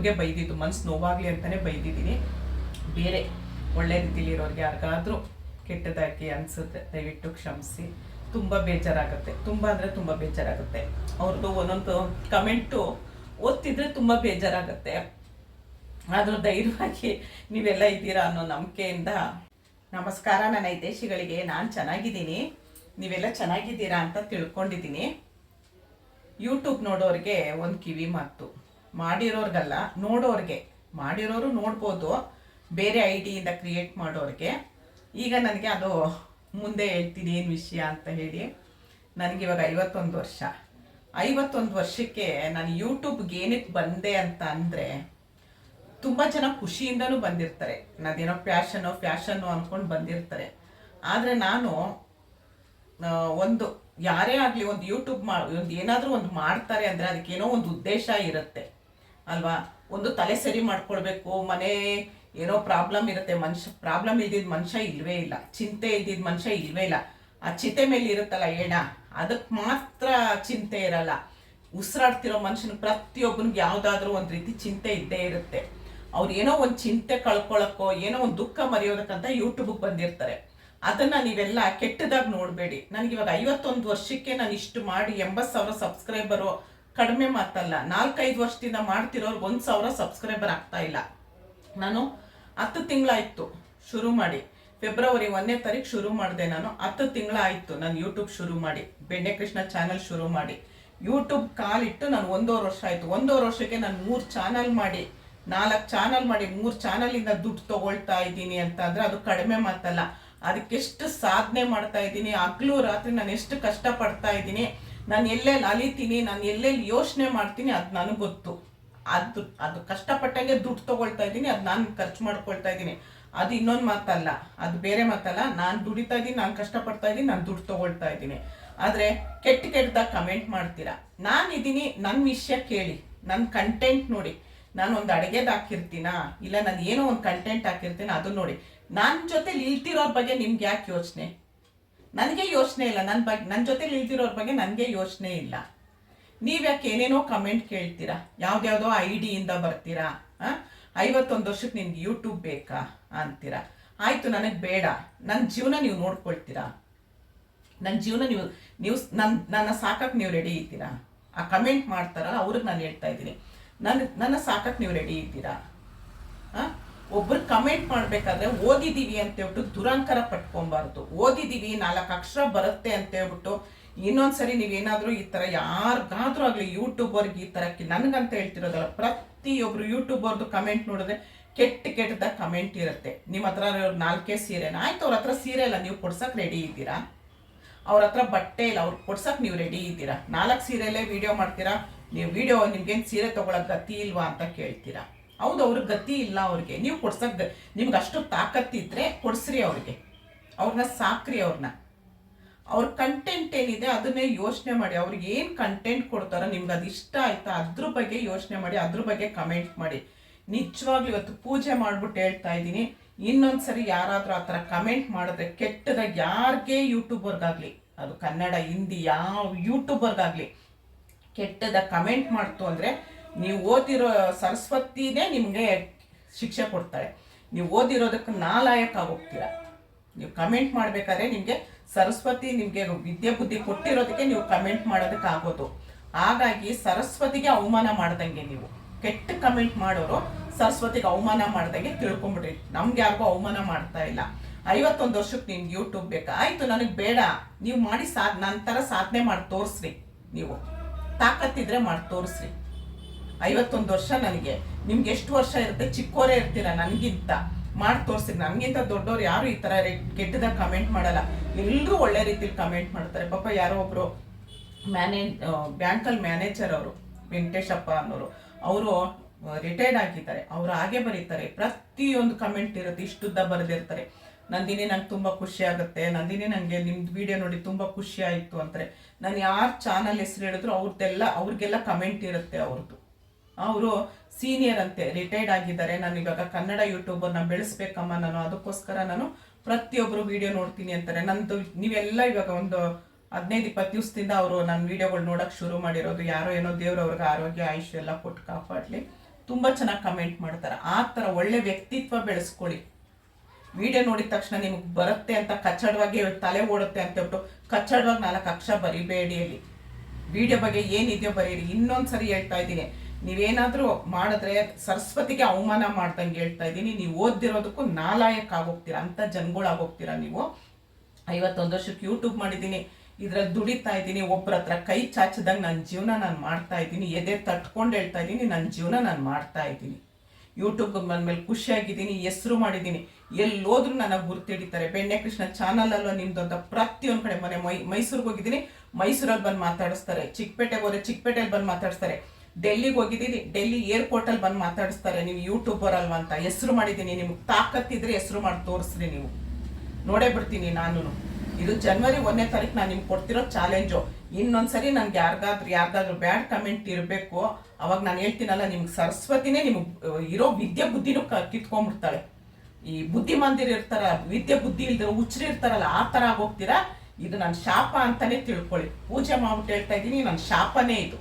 ಅವ್ರಿಗೆ ಬೈದಿದ್ದು, ಮನ್ಸು ನೋವಾಗಲಿ ಅಂತಲೇ ಬೈದಿದ್ದೀನಿ. ಬೇರೆ ಒಳ್ಳೆ ರೀತಿಲಿರೋರಿಗೆ ಯಾರಿಗಾದರೂ ಕೆಟ್ಟದಾಗಿ ಅನಿಸುತ್ತೆ ದಯವಿಟ್ಟು ಕ್ಷಮಿಸಿ. ತುಂಬ ಬೇಜಾರಾಗುತ್ತೆ, ತುಂಬ ಅಂದರೆ ತುಂಬ ಬೇಜಾರಾಗುತ್ತೆ. ಅವ್ರದ್ದು ಒಂದೊಂದು ಕಮೆಂಟು ಓದ್ತಿದ್ರೆ ತುಂಬ ಬೇಜಾರಾಗುತ್ತೆ. ಆದರೂ ಧೈರ್ಯವಾಗಿ ನೀವೆಲ್ಲ ಇದ್ದೀರಾ ಅನ್ನೋ ನಂಬಿಕೆಯಿಂದ ನಮಸ್ಕಾರ. ನನ್ನ ಹಿತೈಷಿಗಳಿಗೆ ನಾನು ಚೆನ್ನಾಗಿದ್ದೀನಿ, ನೀವೆಲ್ಲ ಚೆನ್ನಾಗಿದ್ದೀರಾ ಅಂತ ತಿಳ್ಕೊಂಡಿದ್ದೀನಿ. ಯೂಟ್ಯೂಬ್ ನೋಡೋರಿಗೆ ಒಂದು ಕಿವಿ ಮಾತು, ಮಾಡಿರೋರ್ಗಲ್ಲ ನೋಡೋರಿಗೆ. ಮಾಡಿರೋರು ನೋಡ್ಬೋದು, ಬೇರೆ ಐಡಿಯಿಂದ ಕ್ರಿಯೇಟ್ ಮಾಡೋರಿಗೆ. ಈಗ ನನಗೆ ಅದು ಮುಂದೆ ಹೇಳ್ತೀನಿ ಏನು ವಿಷಯ ಅಂತ ಹೇಳಿ. ನನಗಿವಾಗ 51 ವರ್ಷ. 51 ವರ್ಷಕ್ಕೆ ನಾನು ಯೂಟ್ಯೂಬ್ಗೆ ಏನಕ್ಕೆ ಬಂದೆ ಅಂತ ಅಂದರೆ, ತುಂಬ ಜನ ಖುಷಿಯಿಂದನೂ ಬಂದಿರ್ತಾರೆ, ನಾದೇನೋ ಫ್ಯಾಷನ್ನು ಅಂದ್ಕೊಂಡು ಬಂದಿರ್ತಾರೆ. ಆದರೆ ನಾನು ಒಂದು ಯಾರೇ ಆಗಲಿ ಒಂದು ಯೂಟ್ಯೂಬ್ ಒಂದು ಏನಾದರೂ ಒಂದು ಮಾಡ್ತಾರೆ ಅಂದರೆ ಅದಕ್ಕೇನೋ ಒಂದು ಉದ್ದೇಶ ಇರುತ್ತೆ ಅಲ್ವಾ. ಒಂದು ತಲೆ ಸರಿ ಮಾಡ್ಕೊಳ್ಬೇಕು, ಮನೆ ಏನೋ ಪ್ರಾಬ್ಲಮ್ ಇರುತ್ತೆ, ಪ್ರಾಬ್ಲಮ್ ಇದ್ದಿದ್ದು ಮನುಷ್ಯ ಇಲ್ವೇ ಇಲ್ಲ, ಚಿಂತೆ ಇದ್ದಿದ್ದು ಮನುಷ್ಯ ಇಲ್ವೇ ಇಲ್ಲ. ಆ ಚಿತೆ ಮೇಲೆ ಇರುತ್ತಲ್ಲ ಏಣ, ಅದಕ್ಕೆ ಮಾತ್ರ ಚಿಂತೆ ಇರಲ್ಲ. ಉಸಿರಾಡ್ತಿರೋ ಮನುಷ್ಯನ ಪ್ರತಿಯೊಬ್ಬನಿಗೆ ಯಾವುದಾದ್ರೂ ಒಂದು ರೀತಿ ಚಿಂತೆ ಇದ್ದೇ ಇರುತ್ತೆ. ಅವ್ರು ಏನೋ ಒಂದು ಚಿಂತೆ ಕಳ್ಕೊಳ್ಳೋಕ್ಕೋ ಏನೋ ಒಂದು ದುಃಖ ಮರೆಯೋದಕ್ಕಂತ ಯೂಟ್ಯೂಬ್ಗೆ ಬಂದಿರ್ತಾರೆ. ಅದನ್ನು ನೀವೆಲ್ಲ ಕೆಟ್ಟದಾಗಿ ನೋಡಬೇಡಿ. ನನಗಿವಾಗ 51 ವರ್ಷಕ್ಕೆ ನಾನು ಇಷ್ಟು ಮಾಡಿ 80,000 ಸಬ್ಸ್ಕ್ರೈಬರು ಕಡಿಮೆ ಮಾತಲ್ಲ. 4-5 ವರ್ಷದಿಂದ ಮಾಡ್ತಿರೋರು 1,000 ಸಬ್ಸ್ಕ್ರೈಬರ್ ಆಗ್ತಾ ಇಲ್ಲ. ನಾನು 10 ತಿಂಗಳಾಯಿತು ಶುರು ಮಾಡಿ, ಫೆಬ್ರವರಿ 1ನೇ ತಾರೀಕು ಶುರು ಮಾಡಿದೆ. ನಾನು 10 ತಿಂಗಳಾಯಿತು ನಾನು ಯೂಟ್ಯೂಬ್ ಶುರು ಮಾಡಿ, ಬೆಣ್ಣೆ ಕೃಷ್ಣ ಚಾನಲ್ ಶುರು ಮಾಡಿ. ಯೂಟ್ಯೂಬ್ ಕಾಲಿಟ್ಟು ನಾನು 1.5 ವರ್ಷ ಆಯಿತು. 1.5 ವರ್ಷಕ್ಕೆ ನಾನು 3 ಚಾನಲ್ ಮಾಡಿ, 4 ಚಾನಲ್ ಮಾಡಿ, 3 ಚಾನಲಿಂದ ದುಡ್ಡು ತೊಗೊಳ್ತಾ ಇದ್ದೀನಿ ಅಂತ ಅಂದರೆ ಅದು ಕಡಿಮೆ ಮಾತಲ್ಲ. ಅದಕ್ಕೆಷ್ಟು ಸಾಧನೆ ಮಾಡ್ತಾ ಇದ್ದೀನಿ, ಹಗಲು ರಾತ್ರಿ ನಾನು ಎಷ್ಟು ಕಷ್ಟಪಡ್ತಾ ಇದ್ದೀನಿ, ನಾನು ಎಲ್ಲೆಲ್ಲಿ ಅಲಿತೀನಿ, ನಾನು ಎಲ್ಲೆಲ್ಲಿ ಯೋಚನೆ ಮಾಡ್ತೀನಿ, ಅದು ನನಗೆ ಗೊತ್ತು. ಅದು ಕಷ್ಟಪಟ್ಟಂಗೆ ದುಡ್ಡು ತೊಗೊಳ್ತಾ ಇದ್ದೀನಿ, ಅದು ನಾನು ಖರ್ಚು ಮಾಡ್ಕೊಳ್ತಾ ಇದ್ದೀನಿ. ಅದು ಇನ್ನೊಂದು ಮಾತಲ್ಲ, ಅದು ಬೇರೆ ಮಾತಲ್ಲ. ನಾನು ದುಡಿತಾ ಇದ್ದೀನಿ, ನಾನು ಕಷ್ಟಪಡ್ತಾ ಇದ್ದೀನಿ, ನಾನು ದುಡ್ಡು ತೊಗೊಳ್ತಾ ಇದ್ದೀನಿ. ಆದರೆ ಕೆಟ್ಟದಾಗ ಕಮೆಂಟ್ ಮಾಡ್ತೀರಾ. ನಾನಿದ್ದೀನಿ, ನನ್ನ ವಿಷಯ ಕೇಳಿ, ನನ್ನ ಕಂಟೆಂಟ್ ನೋಡಿ. ನಾನು ಒಂದು ಅಡುಗೆದು ಹಾಕಿರ್ತೀನಾ, ಇಲ್ಲ ನಾನು ಏನೋ ಒಂದು ಕಂಟೆಂಟ್ ಹಾಕಿರ್ತೀನಿ, ಅದು ನೋಡಿ. ನನ್ನ ಜೊತೆ ನಿಲ್ತಿರೋರ ಬಗ್ಗೆ ನಿಮ್ಗೆ ಯಾಕೆ ಯೋಚನೆ? ನನಗೆ ಯೋಚನೆ ಇಲ್ಲ. ನನ್ನ ಜೊತೆ ನಿಲ್ತಿರೋರ ಬಗ್ಗೆ ನನಗೆ ಯೋಚನೆ ಇಲ್ಲ. ನೀವ್ಯಾಕೆ ಏನೇನೋ ಕಮೆಂಟ್ ಕೇಳ್ತೀರಾ, ಯಾವ್ದ್ಯಾವುದೋ ಐಡಿಯಿಂದ ಬರ್ತೀರಾ. 51 ವರ್ಷಕ್ಕೆ ನಿಮ್ಗೆ ಯೂಟ್ಯೂಬ್ ಬೇಕಾ ಅಂತೀರಾ. ಆಯಿತು, ನನಗೆ ಬೇಡ. ನನ್ನ ಜೀವನ ನೀವು ನೋಡ್ಕೊಳ್ತೀರಾ? ನನ್ನ ಜೀವನ ನನ್ನ ಸಾಕಕ್ಕೆ ನೀವು ರೆಡಿ ಇದ್ದೀರಾ? ಆ ಕಮೆಂಟ್ ಮಾಡ್ತಾರಲ್ಲ ಅವ್ರಿಗೆ ನಾನು ಹೇಳ್ತಾ ಇದ್ದೀನಿ, ನನ್ನ ಸಾಕಕ್ಕೆ ನೀವು ರೆಡಿ ಇದ್ದೀರಾ? ಒಬ್ರು ಕಮೆಂಟ್ ಮಾಡಬೇಕಾದ್ರೆ ಓದಿದ್ದೀವಿ ಅಂತ ಹೇಳ್ಬಿಟ್ಟು ದುರಂಕಾರ ಪಟ್ಕೊಬಾರ್ದು. ಓದಿದ್ದೀವಿ, 4 ಅಕ್ಷರ ಬರುತ್ತೆ ಅಂತ ಹೇಳ್ಬಿಟ್ಟು ಇನ್ನೊಂದ್ಸರಿ ನೀವೇನಾದರೂ ಈ ಥರ ಯಾರಿಗಾದ್ರೂ ಆಗಲಿ ಯೂಟ್ಯೂಬರ್ಗೆ ಈ ಥರ ನನಗಂತ ಹೇಳ್ತಿರೋದಲ್ಲ, ಪ್ರತಿಯೊಬ್ಬರು ಯೂಟ್ಯೂಬರ್ದು ಕಮೆಂಟ್ ನೋಡಿದ್ರೆ ಕೆಟ್ಟದಾಗ ಕಮೆಂಟ್ ಇರುತ್ತೆ. ನಿಮ್ಮ ಹತ್ರ 4 ಸೀರೆನ ಆಯ್ತು, ಅವ್ರ ಹತ್ರ ಸೀರೆ ಇಲ್ಲ, ನೀವು ಕೊಡ್ಸಕ್ಕೆ ರೆಡಿ ಇದ್ದೀರಾ? ಅವ್ರ ಹತ್ರ ಬಟ್ಟೆ ಇಲ್ಲ, ಅವ್ರು ಕೊಡ್ಸಕ್ಕೆ ನೀವು ರೆಡಿ ಇದ್ದೀರಾ? 4 ಸೀರೆಯಲ್ಲೇ ವಿಡಿಯೋ ಮಾಡ್ತೀರಾ ನೀವು. ನಿಮ್ಗೇನು ಸೀರೆ ತೊಗೊಳಕ್ಕೆ ಗತಿ ಇಲ್ವಾ ಅಂತ ಕೇಳ್ತೀರಾ. ಹೌದು, ಅವ್ರಿಗೆ ಗತಿ ಇಲ್ಲ. ಅವ್ರಿಗೆ ನೀವು ಕೊಡ್ಸಕ್ಕೆ ನಿಮ್ಗೆ ಅಷ್ಟು ತಾಕತ್ತಿದ್ರೆ ಕೊಡ್ಸ್ರಿ ಅವ್ರಿಗೆ, ಅವ್ರನ್ನ ಸಾಕ್ರಿ. ಅವ್ರ ಕಂಟೆಂಟ್ ಏನಿದೆ ಅದನ್ನೇ ಯೋಚನೆ ಮಾಡಿ. ಅವ್ರಿಗೆ ಏನು ಕಂಟೆಂಟ್ ಕೊಡ್ತಾರೋ ನಿಮ್ಗೆ ಅದು ಇಷ್ಟ ಆಯ್ತಾ ಅದ್ರ ಬಗ್ಗೆ ಯೋಚನೆ ಮಾಡಿ, ಅದ್ರ ಬಗ್ಗೆ ಕಮೆಂಟ್ ಮಾಡಿ. ನಿಜವಾಗ್ಲೂ ಇವತ್ತು ಪೂಜೆ ಮಾಡ್ಬಿಟ್ಟು ಹೇಳ್ತಾ ಇದ್ದೀನಿ, ಇನ್ನೊಂದ್ಸರಿ ಯಾರಾದರೂ ಆ ಥರ ಕಮೆಂಟ್ ಮಾಡಿದ್ರೆ ಕೆಟ್ಟದಾಗಿ ಯಾರಿಗೇ ಯೂಟ್ಯೂಬರ್ಗಾಗಲಿ, ಅದು ಕನ್ನಡ ಹಿಂದಿ ಯಾವ ಯೂಟ್ಯೂಬರ್ಗಾಗಲಿ ಕೆಟ್ಟದಾಗ ಕಮೆಂಟ್ ಮಾಡ್ತು ಅಂದರೆ ನೀವು ಓದಿರೋ ಸರಸ್ವತಿನೇ ನಿಮಗೆ ಶಿಕ್ಷೆ ಕೊಡ್ತಾಳೆ. ನೀವು ಓದಿರೋದಕ್ಕೆ ನಾಲಾಯಕ ಆಗೋಗ್ತೀರ. ನೀವು ಕಮೆಂಟ್ ಮಾಡಬೇಕಾದ್ರೆ ನಿಮಗೆ ಸರಸ್ವತಿ ನಿಮಗೆ ವಿದ್ಯೆ ಬುದ್ಧಿ ಕೊಟ್ಟಿರೋದಕ್ಕೆ ನೀವು ಕಮೆಂಟ್ ಮಾಡೋದಕ್ಕೆ ಆಗೋದು. ಹಾಗಾಗಿ ಸರಸ್ವತಿಗೆ ಅವಮಾನ ಮಾಡ್ದಂಗೆ, ನೀವು ಕೆಟ್ಟ ಕಮೆಂಟ್ ಮಾಡೋರು ಸರಸ್ವತಿಗೆ ಅವಮಾನ ಮಾಡ್ದಂಗೆ ತಿಳ್ಕೊಂಬಿಡ್ರಿ. ನಮ್ಗೆ ಯಾರಿಗೂ ಅವಮಾನ ಮಾಡ್ತಾ ಇಲ್ಲ. 51 ವರ್ಷಕ್ಕೆ ನಿಮ್ಗೆ ಯೂಟ್ಯೂಬ್ ಬೇಕಾ? ಆಯಿತು, ನನಗೆ ಬೇಡ. ನೀವು ಮಾಡಿ ನನ್ನ ಥರ ಸಾಧನೆ ಮಾಡಿ ತೋರಿಸ್ರಿ. ನೀವು ತಾಕತ್ತಿದ್ರೆ ಮಾಡಿ ತೋರಿಸ್ರಿ. 51 ವರ್ಷ ನನಗೆ, ನಿಮ್ಗೆ ಎಷ್ಟು ವರ್ಷ ಇರುತ್ತೆ? ಚಿಕ್ಕೋರೇ ಇರ್ತೀರ ನನಗಿಂತ. ಮಾಡಿ ತೋರಿಸ್ರಿ. ನನಗಿಂತ ದೊಡ್ಡವ್ರು ಯಾರು ಈ ಥರ ಕೆಟ್ಟದಾಗ ಕಮೆಂಟ್ ಮಾಡಲ್ಲ. ಎಲ್ಲರೂ ಒಳ್ಳೆ ರೀತಿಲಿ ಕಮೆಂಟ್ ಮಾಡ್ತಾರೆ. ಪಾಪ ಯಾರೋ ಒಬ್ಬರು ಬ್ಯಾಂಕಲ್ಲಿ ಮ್ಯಾನೇಜರ್, ಅವರು ವೆಂಕಟೇಶಪ್ಪ ಅನ್ನೋರು, ಅವರು ರಿಟೈರ್ಡ್ ಆಗಿದ್ದಾರೆ. ಅವರು ಹಾಗೆ ಬರೀತಾರೆ, ಪ್ರತಿಯೊಂದು ಕಮೆಂಟ್ ಇರುತ್ತೆ, ಇಷ್ಟುದ್ದ ಬರೆದಿರ್ತಾರೆ. ನಂದಿನಿ, ನಂಗೆ ತುಂಬ ಖುಷಿ ಆಗುತ್ತೆ, ನಂದಿನಿ ನನಗೆ ನಿಮ್ದು ವಿಡಿಯೋ ನೋಡಿ ತುಂಬ ಖುಷಿ ಆಯಿತು ಅಂತಾರೆ. ನಾನು ಯಾರು ಚಾನಲ್ ಹೆಸರು ಹೇಳಿದ್ರು ಅವ್ರಿಗೆಲ್ಲ ಕಮೆಂಟ್ ಇರುತ್ತೆ. ಅವರು ಸೀನಿಯರ್ ಅಂತೆ, ರಿಟೈರ್ಡ್ ಆಗಿದ್ದಾರೆ. ನಾನು ಇವಾಗ ಕನ್ನಡ ಯೂಟ್ಯೂಬರ್ನ ಬೆಳೆಸ್ಬೇಕಮ್ಮ ನಾನು, ಅದಕ್ಕೋಸ್ಕರ ನಾನು ಪ್ರತಿಯೊಬ್ಬರು ವಿಡಿಯೋ ನೋಡ್ತೀನಿ ಅಂತಾರೆ. ನಂದು ನೀವೆಲ್ಲ ಇವಾಗ ಒಂದು 15-20 ದಿವಸದಿಂದ ಅವರು ನನ್ನ ವಿಡಿಯೋಗಳು ನೋಡೋಕೆ ಶುರು ಮಾಡಿರೋದು. ಯಾರೋ ಏನೋ ದೇವ್ರು ಅವ್ರಿಗೆ ಆರೋಗ್ಯ ಆಯುಷ್ಯ ಎಲ್ಲ ಕೊಟ್ಟು ಕಾಪಾಡಲಿ. ತುಂಬ ಚೆನ್ನಾಗಿ ಕಮೆಂಟ್ ಮಾಡ್ತಾರೆ. ಆ ಥರ ಒಳ್ಳೆ ವ್ಯಕ್ತಿತ್ವ ಬೆಳೆಸ್ಕೊಳ್ಳಿ. ವಿಡಿಯೋ ನೋಡಿದ ತಕ್ಷಣ ನಿಮಗೆ ಬರುತ್ತೆ ಅಂತ ಕಚ್ಚಡವಾಗಿ ತಲೆ ಓಡುತ್ತೆ ಅಂತ ಹೇಳ್ಬಿಟ್ಟು ಕಚ್ಚಡವಾಗಿ 4 ಅಕ್ಷರ ಬರಿಬೇಡಿ. ಅಲ್ಲಿ ವಿಡಿಯೋ ಬಗ್ಗೆ ಏನಿದೆಯೋ ಬರೀರಿ. ಇನ್ನೊಂದ್ಸರಿ ಹೇಳ್ತಾ ಇದ್ದೀನಿ, ನೀವೇನಾದರೂ ಮಾಡಿದ್ರೆ ಸರಸ್ವತಿಗೆ ಅವಮಾನ ಮಾಡ್ದಂಗೆ ಹೇಳ್ತಾ ಇದ್ದೀನಿ. ನೀವು ಓದಿರೋದಕ್ಕೂ ನಾಲಾಯಕ್ ಆಗೋಗ್ತೀರಾ, ಅಂಥ ಜನಗಳಾಗೋಗ್ತೀರಾ ನೀವು. 51 ವರ್ಷಕ್ಕೆ ಯೂಟ್ಯೂಬ್ ಮಾಡಿದ್ದೀನಿ, ಇದ್ರಲ್ಲಿ ದುಡಿತಾ ಇದ್ದೀನಿ. ಒಬ್ಬರ ಹತ್ರ ಕೈ ಚಾಚಿದಂಗೆ ನನ್ನ ಜೀವನ ನಾನು ಮಾಡ್ತಾ ಇದ್ದೀನಿ. ಎದೆ ತಟ್ಕೊಂಡು ಹೇಳ್ತಾ ಇದ್ದೀನಿ, ನನ್ನ ಜೀವನ ನಾನು ಮಾಡ್ತಾ ಇದ್ದೀನಿ. ಯೂಟ್ಯೂಬ್ಗೆ ಬಂದಮೇಲೆ ಖುಷಿಯಾಗಿದ್ದೀನಿ, ಹೆಸರು ಮಾಡಿದ್ದೀನಿ. ಎಲ್ಲೋದ್ರೂ ನನಗೆ ಗುರ್ತಿಡಿತಾರೆ. ಬೆಣ್ಣೆ ಕೃಷ್ಣ ಚಾನಲಲ್ಲೂ ನಿಮ್ದು ಅಂತ ಪ್ರತಿಯೊಂದು ಕಡೆ. ಮೈಸೂರಿಗೆ ಹೋಗಿದ್ದೀನಿ, ಮೈಸೂರಲ್ಲಿ ಬಂದು ಮಾತಾಡಿಸ್ತಾರೆ. ಚಿಕ್ಕಪೇಟೆಗೆ ಹೋದ್ರೆ ಚಿಕ್ಕಪೇಟೆಯಲ್ಲಿ ಬಂದು ಮಾತಾಡಿಸ್ತಾರೆ. ಡೆಲ್ಲಿಗೆ ಹೋಗಿದ್ದೀನಿ, ಡೆಲ್ಲಿ ಏರ್ಪೋರ್ಟಲ್ಲಿ ಬಂದು ಮಾತಾಡಿಸ್ತಾರೆ. ನೀವು ಯೂಟ್ಯೂಬರ್ ಅಲ್ವಾ ಅಂತ ಹೆಸರು ಮಾಡಿದ್ದೀನಿ. ನಿಮ್ಗೆ ತಾಕತ್ತಿದ್ರೆ ಹೆಸರು ಮಾಡಿ ತೋರಿಸ್ರಿ, ನೀವು ನೋಡೇ ಬಿಡ್ತೀನಿ ನಾನು. ಇದು ಜನವರಿ 1ನೇ ತಾರೀಕು ನಾನು ನಿಮ್ಗೆ ಕೊಡ್ತಿರೋ ಚಾಲೆಂಜು. ಇನ್ನೊಂದ್ಸರಿ ನನಗೆ ಯಾರಿಗಾದ್ರೂ ಬ್ಯಾಡ್ ಕಮೆಂಟ್ ಇರಬೇಕು, ಅವಾಗ ನಾನು ಹೇಳ್ತೀನಲ್ಲ, ನಿಮ್ಗೆ ಸರಸ್ವತಿನೇ ನಿಮ್ಗೆ ಇರೋ ವಿದ್ಯೆ ಬುದ್ಧಿನೂ ಕಿತ್ಕೊಂಡ್ಬಿಡ್ತಾಳೆ. ಈ ಬುದ್ಧಿಮಾಂದಿರು ಇರ್ತಾರ, ವಿದ್ಯೆ ಬುದ್ಧಿ ಇಲ್ದಿರೋ ಹುಚ್ಚರು ಇರ್ತಾರಲ್ಲ, ಆ ಥರ ಆಗೋಗ್ತೀರಾ. ಇದು ನನ್ನ ಶಾಪ ಅಂತಾನೆ ತಿಳ್ಕೊಳ್ಳಿ. ಪೂಜೆ ಮಾಡ್ಬಿಟ್ಟು ಹೇಳ್ತಾ ಇದ್ದೀನಿ, ನನ್ನ ಶಾಪನೇ ಇದು.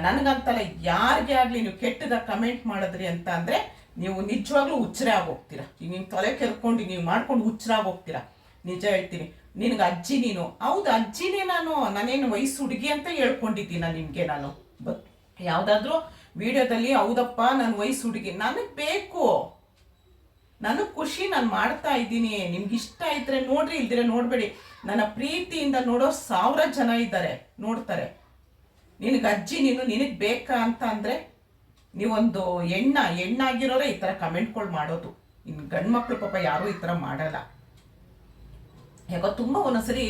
ನನಗಂತಲ್ಲ, ಯಾರಿಗೆ ಆಗಲಿ ನೀವು ಕೆಟ್ಟದ ಕಮೆಂಟ್ ಮಾಡಿದ್ರಿ ಅಂತ ಅಂದರೆ ನೀವು ನಿಜವಾಗ್ಲೂ ಹುಚ್ಚರೇ ಆಗೋಗ್ತೀರಾ. ಈಗ ನೀವು ತಲೆ ಕೆರ್ಕೊಂಡು ನೀವು ಮಾಡ್ಕೊಂಡು ಹುಚ್ಚರಾಗೋಗ್ತೀರಾ. ನಿಜ ಹೇಳ್ತೀನಿ. ನಿನಗೆ ಅಜ್ಜಿ ನೀನು, ಹೌದು ಅಜ್ಜಿನೇ ನಾನೇನು ವಯಸ್ಸು ಹುಡುಗಿ ಅಂತ ಹೇಳ್ಕೊಂಡಿದ್ದೀನ ನಿಮಗೆ? ನಾನು ಯಾವುದಾದ್ರೂ ವಿಡಿಯೋದಲ್ಲಿ ಹೌದಪ್ಪ ನಾನು ವಯಸ್ಸು ಹುಡುಗಿ, ನನಗೆ ಬೇಕು, ನನಗೆ ಖುಷಿ, ನಾನು ಮಾಡ್ತಾ ಇದ್ದೀನಿ. ನಿಮ್ಗೆ ಇಷ್ಟ ಇದ್ರೆ ನೋಡ್ರಿ, ಇಲ್ದಿರೆ ನೋಡಬೇಡಿ. ನನ್ನ ಪ್ರೀತಿಯಿಂದ ನೋಡೋ 1000 ಜನ ಇದ್ದಾರೆ, ನೋಡ್ತಾರೆ. ನಿನಗೆ ಅಜ್ಜಿ ನೀನು, ನಿನಗೆ ಬೇಕಾ ಅಂತ ಅಂದರೆ ನೀವೊಂದು ಹೆಣ್ಣಾಗಿರೋರೇ ಈ ಥರ ಕಮೆಂಟ್ಗಳು ಮಾಡೋದು. ಇನ್ನು ಗಂಡು ಮಕ್ಕಳು ಪಾಪ ಯಾರೂ ಈ ಥರ ಮಾಡಲ್ಲ. ಯಾಕೋ ತುಂಬ ಒಂದೊಂದ್ಸರಿ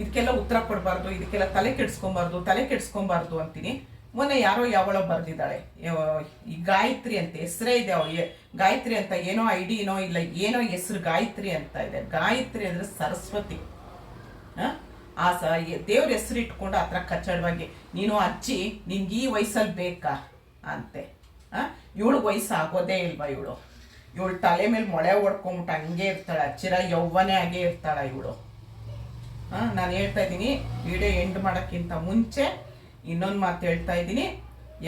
ಇದಕ್ಕೆಲ್ಲ ಉತ್ತರ ಕೊಡಬಾರ್ದು, ಇದಕ್ಕೆಲ್ಲ ತಲೆ ಕೆಡ್ಸ್ಕೊಬಾರ್ದು ಅಂತೀನಿ. ಮೊನ್ನೆ ಯಾರೋ ಯಾವಳೋ ಬರೆದಿದ್ದಾಳೆ, ಈ ಗಾಯತ್ರಿ ಅಂತ ಹೆಸರೇ ಇದೆ, ಗಾಯತ್ರಿ ಅಂತ ಏನೋ ಐಡಿನೋ ಇಲ್ಲ ಏನೋ ಹೆಸರು ಗಾಯತ್ರಿ ಅಂತ ಇದೆ. ಗಾಯತ್ರಿ ಅಂದರೆ ಸರಸ್ವತಿ. ಆ ದೇವ್ರ ಹೆಸರು ಇಟ್ಕೊಂಡು ಆ ಥರ ಕಚ್ಚಡವಾಗಿ ನೀನು ಅಜ್ಜಿ ನಿನ್ಗೆ ಈ ವಯಸ್ಸಲ್ಲಿ ಬೇಕಾ ಅಂತೆ. ಇವಳಿಗೆ ವಯಸ್ಸು ಆಗೋದೇ ಇಲ್ವಾ? ಇವಳು ತಲೆ ಮೇಲೆ ಮೊಳೆ ಹೊಡ್ಕೊಂಬಿಟ್ಟು ಹಂಗೆ ಇರ್ತಾಳೆ, ಚಿರ ಯೌವನೇ ಆಗೇ ಇರ್ತಾಳ ಇವಳು. ನಾನು ಹೇಳ್ತಾ ಇದ್ದೀನಿ, ವಿಡಿಯೋ ಎಂಡ್ ಮಾಡೋಕ್ಕಿಂತ ಮುಂಚೆ ಇನ್ನೊಂದು ಮಾತು ಹೇಳ್ತಾ ಇದ್ದೀನಿ.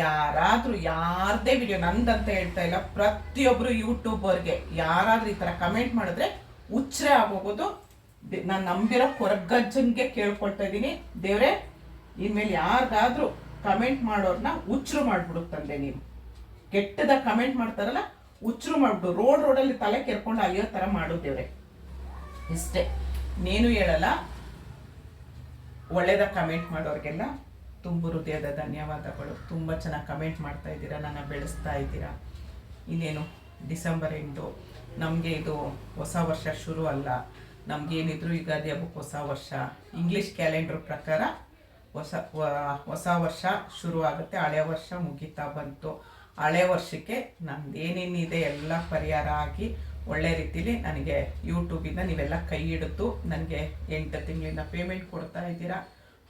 ಯಾರದೇ ವಿಡಿಯೋ ನಂದಂತ ಹೇಳ್ತಾ ಇಲ್ಲ, ಪ್ರತಿಯೊಬ್ಬರು ಯೂಟ್ಯೂಬರ್ಗೆ ಯಾರಾದ್ರೂ ಈ ಥರ ಕಮೆಂಟ್ ಮಾಡಿದ್ರೆ ಹುಚ್ಚರೇ ಆಗೋಗೋದು. ನಾನು ನಂಬಿರೋ ಕೊರಗಜ್ಜನ್ಗೆ ಕೇಳ್ಕೊಳ್ತಾ ಇದ್ದೀನಿ, ದೇವ್ರೆ ಇನ್ಮೇಲೆ ಯಾರಿಗಾದ್ರೂ ಕಮೆಂಟ್ ಮಾಡೋರ್ನ ಹುಚ್ಚರು ಮಾಡ್ಬಿಡು ತಂದೆ. ನೀವು ಕೆಟ್ಟದ ಕಮೆಂಟ್ ಮಾಡ್ತಾರಲ್ಲ, ಹುಚ್ಚರು ಮಾಡ್ಬಿಡು. ರೋಡಲ್ಲಿ ತಲೆ ಕೆರ್ಕೊಂಡು ಅಲ್ಲಿಯೋ ಥರ ಮಾಡು ದೇವ್ರೆ. ಇಷ್ಟೇ, ನೇನು ಹೇಳಲ್ಲ. ಒಳ್ಳೇದ ಕಮೆಂಟ್ ಮಾಡೋರಿಗೆಲ್ಲ ತುಂಬ ಹೃದಯದ ಧನ್ಯವಾದಗಳು. ತುಂಬ ಚೆನ್ನಾಗಿ ಕಮೆಂಟ್ ಮಾಡ್ತಾ ಇದ್ದೀರಾ, ನನ್ನ ಬೆಳೆಸ್ತಾ ಇದ್ದೀರಾ. ಇನ್ನೇನು ಡಿಸೆಂಬರ್ ಎಂಡು, ನಮಗೆ ಇದು ಹೊಸ ವರ್ಷ ಶುರು ಅಲ್ಲ. ನಮಗೇನಿದ್ರು ಯುಗಾದಿ ಹಬ್ಬಕ್ಕೆ ಹೊಸ ವರ್ಷ. ಇಂಗ್ಲೀಷ್ ಕ್ಯಾಲೆಂಡರ್ ಪ್ರಕಾರ ಹೊಸ ವರ್ಷ ಶುರು ಆಗುತ್ತೆ. ಹಳೆ ವರ್ಷ ಮುಗಿತಾ ಬಂತು. ಹಳೆ ವರ್ಷಕ್ಕೆ ನಮ್ದು ಏನೇನಿದೆ ಎಲ್ಲ ಪರಿಹಾರ ಆಗಿ ಒಳ್ಳೆ ರೀತಿಲಿ ನನಗೆ ಯೂಟ್ಯೂಬಿಂದ ನೀವೆಲ್ಲ ಕೈ ಹಿಡಿದು ನನಗೆ 8 ತಿಂಗಳಿಂದ ಪೇಮೆಂಟ್ ಕೊಡ್ತಾ ಇದ್ದೀರಾ.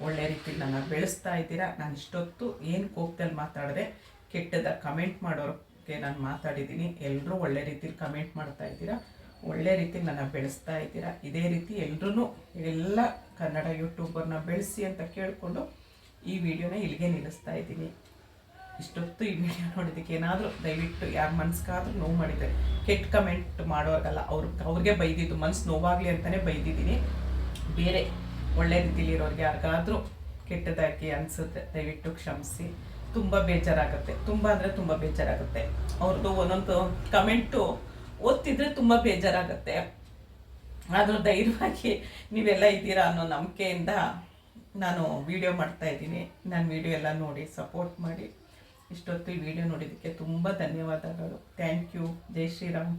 ಒಳ್ಳೆ ರೀತಿಲಿ ನನ್ನ ಬೆಳೆಸ್ತಾ ಇದ್ದೀರಾ. ನಾನು ಇಷ್ಟೊತ್ತು ಏನು ಕೋಪದಲ್ಲಿ ಮಾತಾಡಿದೆ, ಕೆಟ್ಟದ ಕಮೆಂಟ್ ಮಾಡೋರಿಗೆ ನಾನು ಮಾತಾಡಿದ್ದೀನಿ. ಎಲ್ಲರೂ ಒಳ್ಳೆ ರೀತಿಲಿ ಕಮೆಂಟ್ ಮಾಡ್ತಾ ಇದ್ದೀರಾ, ಒಳ್ಳೆ ರೀತಿಲಿ ನನ್ನ ಬೆಳೆಸ್ತಾ ಇದ್ದೀರಾ. ಇದೇ ರೀತಿ ಎಲ್ಲ ಕನ್ನಡ ಯೂಟ್ಯೂಬರ್ನ ಬೆಳೆಸಿ ಅಂತ ಕೇಳಿಕೊಂಡು ಈ ವಿಡಿಯೋನ ಇಲ್ಲಿಗೆ ನಿಲ್ಲಿಸ್ತಾ ಇದ್ದೀನಿ. ಇಷ್ಟೊತ್ತು ಈ ವಿಡಿಯೋ ನೋಡೋದಕ್ಕೆ ಏನಾದರೂ ದಯವಿಟ್ಟು ಯಾರ ಮನ್ಸಿಗಾದ್ರೂ ನೋವು ಮಾಡಿದರೆ, ಕೆಟ್ಟ ಕಮೆಂಟ್ ಮಾಡೋರ್ಗಲ್ಲ, ಅವ್ರಿಗೆ ಬೈದಿದ್ದು ಮನ್ಸು ನೋವಾಗಲಿ ಅಂತಲೇ ಬೈದಿದ್ದೀನಿ. ಬೇರೆ ಒಳ್ಳೆ ರೀತಿಲಿರೋರಿಗೆ ಯಾರಿಗಾದ್ರೂ ಕೆಟ್ಟದಾಗಿ ಅನಿಸುತ್ತೆ ದಯವಿಟ್ಟು ಕ್ಷಮಿಸಿ. ತುಂಬ ಬೇಜಾರಾಗುತ್ತೆ, ತುಂಬ ಅಂದರೆ ತುಂಬ ಬೇಜಾರಾಗುತ್ತೆ. ಅವ್ರದ್ದು ಒಂದೊಂದು ಕಮೆಂಟು ಓದ್ತಿದ್ರೆ ತುಂಬ ಬೇಜಾರಾಗುತ್ತೆ. ಆದರೂ ಧೈರ್ಯವಾಗಿ ನೀವೆಲ್ಲ ಇದ್ದೀರಾ ಅನ್ನೋ ನಂಬಿಕೆಯಿಂದ ನಾನು ವಿಡಿಯೋ ಮಾಡ್ತಾ ಇದ್ದೀನಿ. ನನ್ನ ವಿಡಿಯೋ ಎಲ್ಲ ನೋಡಿ ಸಪೋರ್ಟ್ ಮಾಡಿ. ಇಷ್ಟೊತ್ತು ಈ ವಿಡಿಯೋ ನೋಡಿದ್ದಕ್ಕೆ ತುಂಬ ಧನ್ಯವಾದಗಳು. Thank you. ಜೈ ಶ್ರೀರಾಮ್.